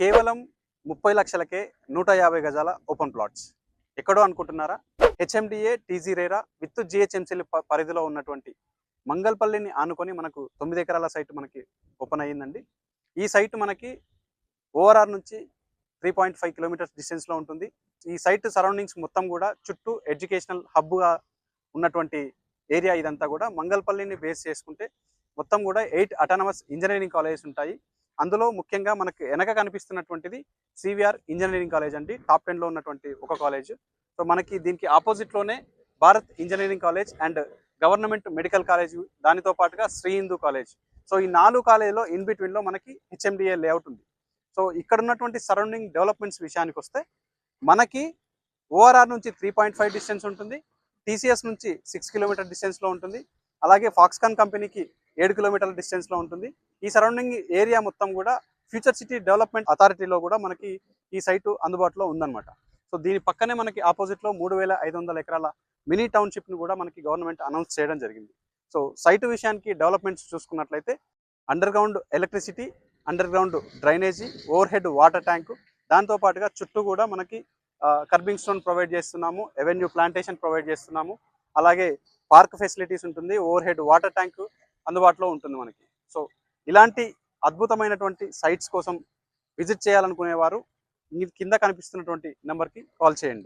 కేవలం 30 లక్షలకే 150 గజాల open plots. ఎక్కడో అనుకుంటున్నారా? హెచ్ఎండిఏ టీజీ రేరా విత్ జిహెచ్ఎంసీల పరిధిలో ఉన్నటువంటి మంగళపల్లిని ఆనుకొని మనకు 9 ఎకరాల సైట్ మనకి ఓపెన్ అయ్యిందండి. ఈ సైట్ మనకి ఓఆర్ఆర్ నుంచి 3.5 కిలోమీటర్స్ డిస్టెన్స్లో ఉంటుంది. ఈ సైట్ సరౌండింగ్స్ మొత్తం కూడా చుట్టూ ఎడ్యుకేషనల్ హబ్గా ఉన్నటువంటి ఏరియా. ఇదంతా కూడా మంగళపల్లిని బేస్ చేసుకుంటే మొత్తం కూడా 8 అటానమస్ ఇంజనీరింగ్ కాలేజెస్ ఉంటాయి. అందులో ముఖ్యంగా మనకు వెనక కనిపిస్తున్నటువంటిది సివిఆర్ ఇంజనీరింగ్ కాలేజ్ అండి. టాప్ 10లో ఉన్నటువంటి ఒక కాలేజ్. సో మనకి దీనికి ఆపోజిట్లోనే Bharat engineering college and government medical college, దానితో పాటుగా శ్రీ హిందూ కాలేజ్. సో ఈ 4 కాలేజీలో ఇన్ బిట్వీన్లో మనకి హెచ్ఎండిఏ లేఅవుట్ ఉంది. సో ఇక్కడ ఉన్నటువంటి సరౌండింగ్ డెవలప్మెంట్స్ విషయానికి వస్తే మనకి ఓఆర్ఆర్ నుంచి 3.5 డిస్టెన్స్ ఉంటుంది, టీసీఎస్ నుంచి 6 కిలోమీటర్ డిస్టెన్స్లో ఉంటుంది, అలాగే ఫాక్స్కాన్ కంపెనీకి 7 కిలోమీటర్ల డిస్టెన్స్లో ఉంటుంది. ఈ సరౌండింగ్ ఏరియా మొత్తం కూడా ఫ్యూచర్ సిటీ డెవలప్మెంట్ అథారిటీలో కూడా మనకి ఈ సైటు అందుబాటులో ఉందన్నమాట. సో దీని పక్కనే మనకి ఆపోజిట్లో 3500 ఎకరాల మినీ టౌన్షిప్ను కూడా మనకి గవర్నమెంట్ అనౌన్స్ చేయడం జరిగింది. సో సైటు విషయానికి డెవలప్మెంట్స్ చూసుకున్నట్లయితే under ground electricity, under ground drainage, over head water tank, దాంతోపాటుగా చుట్టూ కూడా మనకి కర్బింగ్ స్టోన్ ప్రొవైడ్ చేస్తున్నాము, ఎవెన్యూ ప్లాంటేషన్ ప్రొవైడ్ చేస్తున్నాము, అలాగే పార్క్ ఫెసిలిటీస్ ఉంటుంది, ఓవర్ హెడ్ వాటర్ ట్యాంకు అందుబాటులో ఉంటుంది మనకి. సో ఇలాంటి అద్భుతమైనటువంటి సైట్స్ కోసం విజిట్ చేయాలనుకునేవారు కింద కనిపిస్తున్నటువంటి నెంబర్కి కాల్ చేయండి.